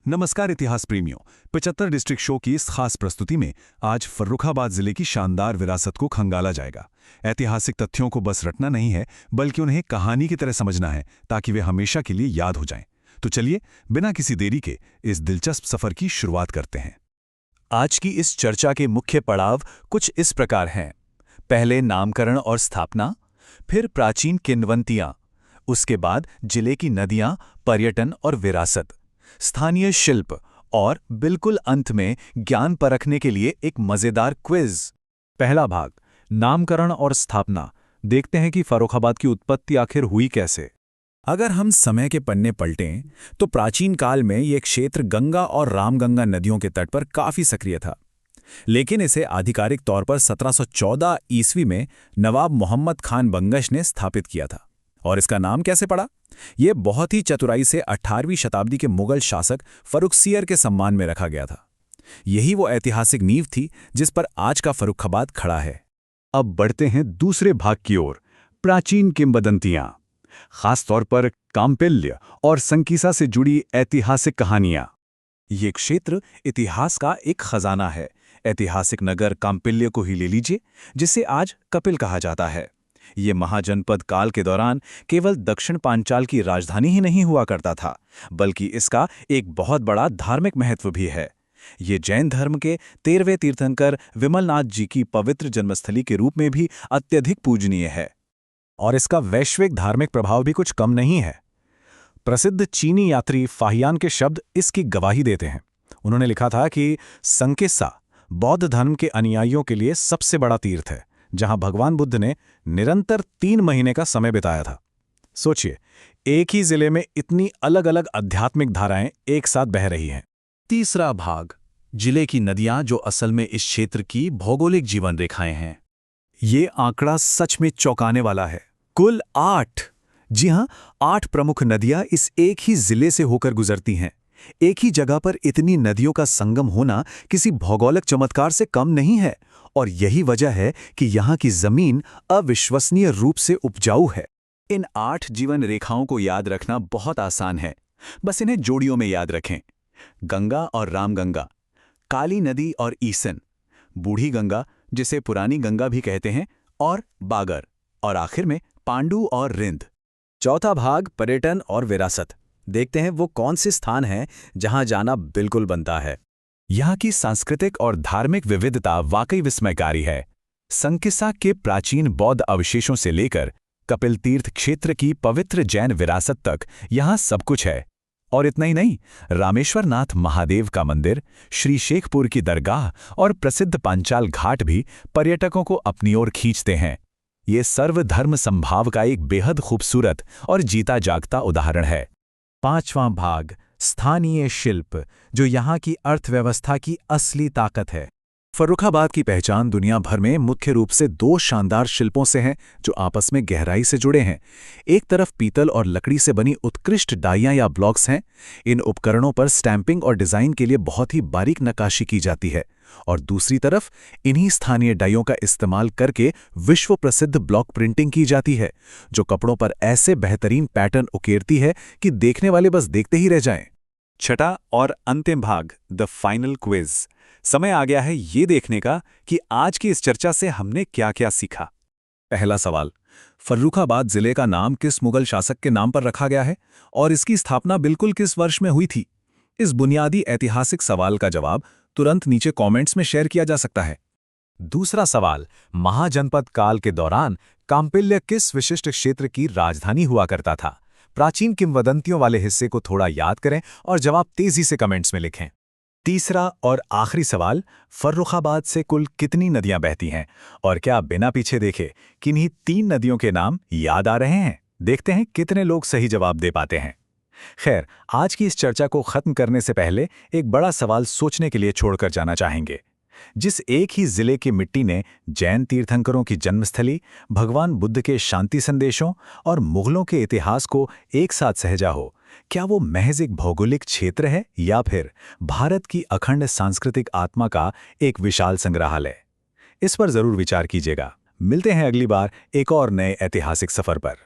नमस्कार इतिहास प्रेमियों। 75 डिस्ट्रिक्ट शो की इस खास प्रस्तुति में आज फर्रुखाबाद जिले की शानदार विरासत को खंगाला जाएगा। ऐतिहासिक तथ्यों को बस रटना नहीं है, बल्कि उन्हें कहानी की तरह समझना है ताकि वे हमेशा के लिए याद हो जाएं। तो चलिए बिना किसी देरी के इस दिलचस्प सफर की शुरुआत करते हैं। आज की इस चर्चा के मुख्य पड़ाव कुछ इस प्रकार हैं। पहले नामकरण और स्थापना, फिर प्राचीन किंवदंतियां, उसके बाद जिले की नदियां, पर्यटन और विरासत, स्थानीय शिल्प और बिल्कुल अंत में ज्ञान परखने के लिए एक मजेदार क्विज। पहला भाग, नामकरण और स्थापना। देखते हैं कि फर्रुखाबाद की उत्पत्ति आखिर हुई कैसे। अगर हम समय के पन्ने पलटें तो प्राचीन काल में ये क्षेत्र गंगा और रामगंगा नदियों के तट पर काफी सक्रिय था। लेकिन इसे आधिकारिक तौर पर 1714 ईस्वी में नवाब मोहम्मद खान बंगश ने स्थापित किया था। और इसका नाम कैसे पड़ा? यह बहुत ही चतुराई से 18वीं शताब्दी के मुगल शासक फर्रुखसियर के सम्मान में रखा गया था। यही वो ऐतिहासिक नींव थी जिस पर आज का फर्रुखाबाद खड़ा है। अब बढ़ते हैं दूसरे भाग की ओर, प्राचीन किंवदंतियां, खासतौर पर कांपिल्य और संकीसा से जुड़ी ऐतिहासिक कहानियां। ये क्षेत्र इतिहास का एक खजाना है। ऐतिहासिक नगर कांपिल्य को ही ले लीजिए, जिसे आज कपिल कहा जाता है। ये महाजनपद काल के दौरान केवल दक्षिण पांचाल की राजधानी ही नहीं हुआ करता था, बल्कि इसका एक बहुत बड़ा धार्मिक महत्व भी है। ये जैन धर्म के 13वें तीर्थंकर विमलनाथ जी की पवित्र जन्मस्थली के रूप में भी अत्यधिक पूजनीय है। और इसका वैश्विक धार्मिक प्रभाव भी कुछ कम नहीं है। प्रसिद्ध चीनी यात्री फाहियान के शब्द इसकी गवाही देते हैं। उन्होंने लिखा था कि संकिसा बौद्ध धर्म के अनुयायियों के लिए सबसे बड़ा तीर्थ है, जहां भगवान बुद्ध ने निरंतर 3 महीने का समय बिताया था। सोचिए, एक ही जिले में इतनी अलग अलग आध्यात्मिक धाराएं एक साथ बह रही हैं। तीसरा भाग, जिले की नदियां, जो असल में इस क्षेत्र की भौगोलिक जीवन रेखाएं हैं। ये आंकड़ा सच में चौंकाने वाला है। कुल 8, जी हां, 8 प्रमुख नदियां इस एक ही जिले से होकर गुजरती हैं। एक ही जगह पर इतनी नदियों का संगम होना किसी भौगोलिक चमत्कार से कम नहीं है। और यही वजह है कि यहाँ की जमीन अविश्वसनीय रूप से उपजाऊ है। इन 8 जीवन रेखाओं को याद रखना बहुत आसान है। बस इन्हें जोड़ियों में याद रखें। गंगा और रामगंगा, काली नदी और ईसन, बूढ़ी गंगा जिसे पुरानी गंगा भी कहते हैं, और बागर, और आखिर में पांडु और रिंद। चौथा भाग, पर्यटन और विरासत। देखते हैं वो कौन से स्थान हैं जहां जाना बिल्कुल बनता है। यहाँ की सांस्कृतिक और धार्मिक विविधता वाकई विस्मयकारी है। संकिसा के प्राचीन बौद्ध अवशेषों से लेकर कपिल तीर्थ क्षेत्र की पवित्र जैन विरासत तक यहाँ सब कुछ है। और इतना ही नहीं, रामेश्वरनाथ महादेव का मंदिर, श्री शेखपुर की दरगाह और प्रसिद्ध पांचाल घाट भी पर्यटकों को अपनी ओर खींचते हैं। ये सर्वधर्म संभाव का एक बेहद खूबसूरत और जीता जागता उदाहरण है। पांचवां भाग, स्थानीय शिल्प, जो यहाँ की अर्थव्यवस्था की असली ताकत है। फर्रुखाबाद की पहचान दुनिया भर में मुख्य रूप से 2 शानदार शिल्पों से है, जो आपस में गहराई से जुड़े हैं। एक तरफ पीतल और लकड़ी से बनी उत्कृष्ट डाइयां या ब्लॉक्स हैं। इन उपकरणों पर स्टैंपिंग और डिजाइन के लिए बहुत ही बारीक नक्काशी की जाती है। और दूसरी तरफ इन्हीं स्थानीय डाइयों का इस्तेमाल करके विश्व प्रसिद्ध ब्लॉक प्रिंटिंग की जाती है, जो कपड़ों पर ऐसे बेहतरीन पैटर्न उकेरती है कि देखने वाले बस देखते ही रह जाएं। छठा और अंतिम भाग, द फाइनल क्विज। समय आ गया है ये देखने का कि आज की इस चर्चा से हमने क्या क्या सीखा। पहला सवाल, फर्रुखाबाद जिले का नाम किस मुगल शासक के नाम पर रखा गया है और इसकी स्थापना बिल्कुल किस वर्ष में हुई थी? इस बुनियादी ऐतिहासिक सवाल का जवाब तुरंत नीचे कमेंट्स में शेयर किया जा सकता है। दूसरा सवाल, महाजनपद काल के दौरान कांपिल्य किस विशिष्ट क्षेत्र की राजधानी हुआ करता था? प्राचीन किंवदंतियों वाले हिस्से को थोड़ा याद करें और जवाब तेजी से कमेंट्स में लिखें। तीसरा और आखिरी सवाल, फर्रुखाबाद से कुल कितनी नदियां बहती हैं और क्या बिना पीछे देखे किन्हीं 3 नदियों के नाम याद आ रहे हैं? देखते हैं कितने लोग सही जवाब दे पाते हैं। खैर, आज की इस चर्चा को खत्म करने से पहले एक बड़ा सवाल सोचने के लिए छोड़कर जाना चाहेंगे। जिस एक ही जिले की मिट्टी ने जैन तीर्थंकरों की जन्मस्थली, भगवान बुद्ध के शांति संदेशों और मुगलों के इतिहास को एक साथ सहेजा हो, क्या वो महज एक भौगोलिक क्षेत्र है या फिर भारत की अखंड सांस्कृतिक आत्मा का एक विशाल संग्रहालय? इस पर जरूर विचार कीजिएगा। मिलते हैं अगली बार एक और नए ऐतिहासिक सफर पर।